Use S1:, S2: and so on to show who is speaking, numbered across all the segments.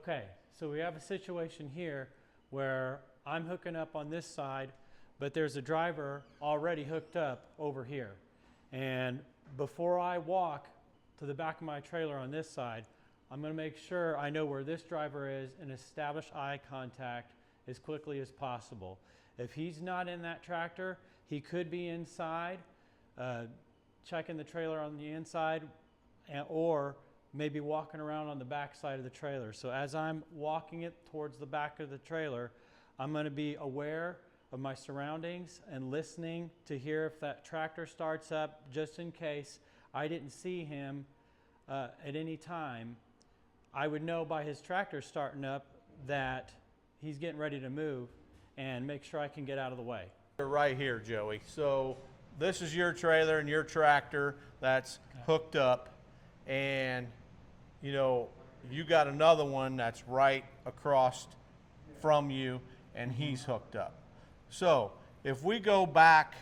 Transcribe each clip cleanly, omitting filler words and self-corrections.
S1: Okay, so we have a situation here where I'm hooking up on this side, but there's a driver already hooked up over here. And before I walk to the back of my trailer on this side, I'm going to make sure I know where this driver is and establish eye contact as quickly as possible. If he's not in that tractor, he could be inside, checking the trailer on the inside, or maybe walking around on the back side of the trailer. So as I'm walking it towards the back of the trailer, I'm going to be aware of my surroundings and listening to hear if that tractor starts up, just in case I didn't see him at any time. I would know by his tractor starting up that he's getting ready to move, and make sure I can get out of the way.
S2: Right here, Joey. So this is your trailer and your tractor that's hooked up, and you know, you got another one that's right across from you and he's hooked up. So if we go back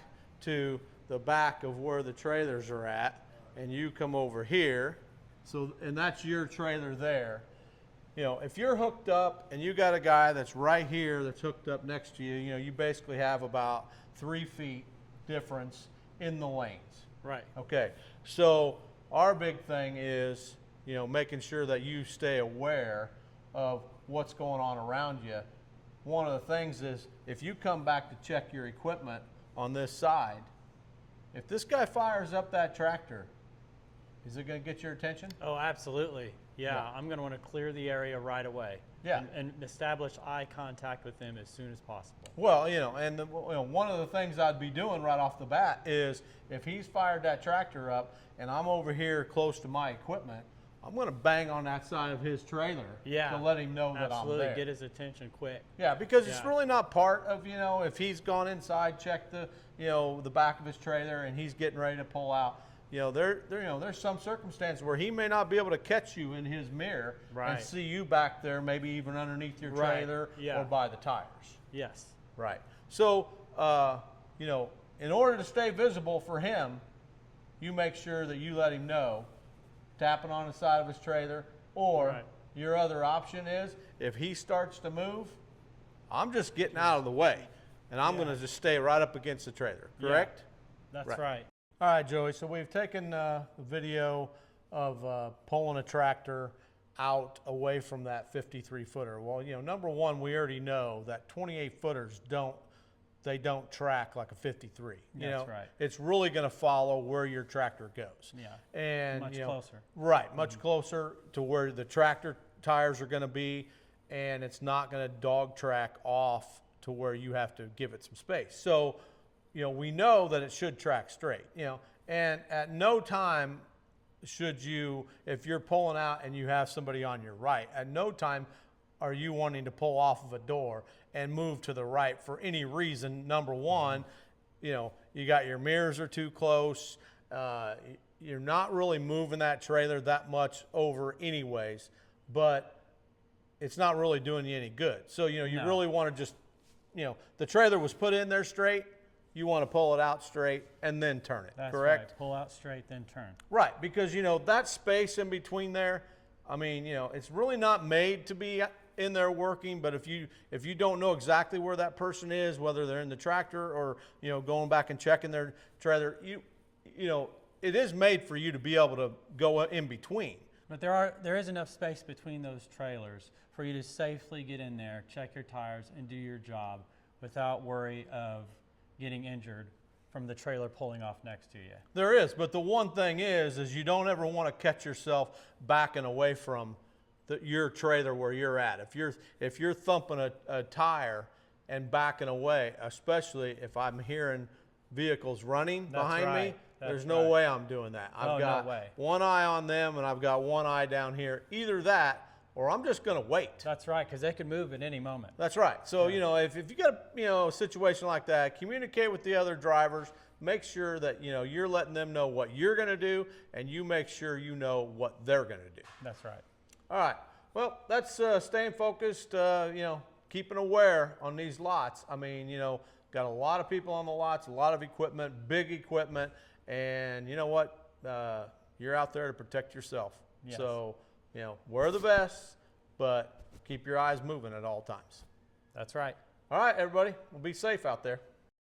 S2: to the back of where the trailers are at and you come over here, so, and that's your trailer there. You know, if you're hooked up and you got a guy that's right here that's hooked up next to you, you know, you basically have about 3 feet difference in the lanes.
S1: Right.
S2: Okay, so our big thing is, you know, making sure that you stay aware of what's going on around you. One of the things is, if you come back to check your equipment on this side, if this guy fires up that tractor, is it going to get your attention?
S1: Oh, absolutely. Yeah, I'm going to want to clear the area right away.
S2: Yeah.
S1: And establish eye contact with him as soon as possible.
S2: Well, you know, and one of the things I'd be doing right off the bat is, if he's fired that tractor up and I'm over here close to my equipment, I'm going to bang on that side of his trailer to let him know that I'm there.
S1: Get his attention quick.
S2: Yeah, because it's really not part of, you know, if he's gone inside, checked the, you know, the back of his trailer and he's getting ready to pull out. You know, there's some circumstances where he may not be able to catch you in his mirror and see you back there, maybe even underneath your trailer or by the tires.
S1: Yes.
S2: Right. So, you know, in order to stay visible for him, you make sure that you let him know, tapping on the side of his trailer, or your other option is, if he starts to move, I'm just getting out of the way, and I'm going to just stay right up against the trailer, correct?
S1: Yeah, that's right.
S2: All right, Joey, so we've taken the video of pulling a tractor out away from that 53-footer. Well, you know, number one, we already know that 28-footers don't track like a 53. You know, it's really going to follow where your tractor goes.
S1: Yeah,
S2: and
S1: much closer.
S2: Right, much closer to where the tractor tires are going to be, and it's not going to dog track off to where you have to give it some space. So, you know, we know that it should track straight, you know, and at no time should you, if you're pulling out and you have somebody on your right, at no time are you wanting to pull off of a door and move to the right for any reason. Number one, you know, you got your mirrors are too close. You're not really moving that trailer that much over anyways, but it's not really doing you any good. So, you know, you really want to just, you know, the trailer was put in there straight. You want to pull it out straight and then turn it, correct?
S1: Right. Pull out straight, then turn.
S2: Right, because, you know, that space in between there, I mean, you know, it's really not made to be in there working, but if you don't know exactly where that person is, whether they're in the tractor or, you know, going back and checking their trailer, you know, it is made for you to be able to go in between.
S1: But there is enough space between those trailers for you to safely get in there, check your tires, and do your job without worry of getting injured from the trailer pulling off next to you.
S2: There is, but the one thing is you don't ever want to catch yourself backing away from your trailer where you're at. If you're thumping a tire and backing away, especially if I'm hearing vehicles running behind me, there's no way I'm doing that. I've got one eye on them and I've got one eye down here. Either that, or I'm just going to wait.
S1: That's right, because they could move at any moment.
S2: That's right. So, you know, if you got a situation like that, communicate with the other drivers. Make sure that, you know, you're letting them know what you're going to do, and you make sure you know what they're going to do.
S1: That's right.
S2: All right. Well, that's staying focused, you know, keeping aware on these lots. I mean, you know, got a lot of people on the lots, a lot of equipment, big equipment, and you know what? You're out there to protect yourself.
S1: Yes.
S2: So, you know, we're the best, but keep your eyes moving at all times.
S1: That's right.
S2: All right, everybody, well, be safe out there.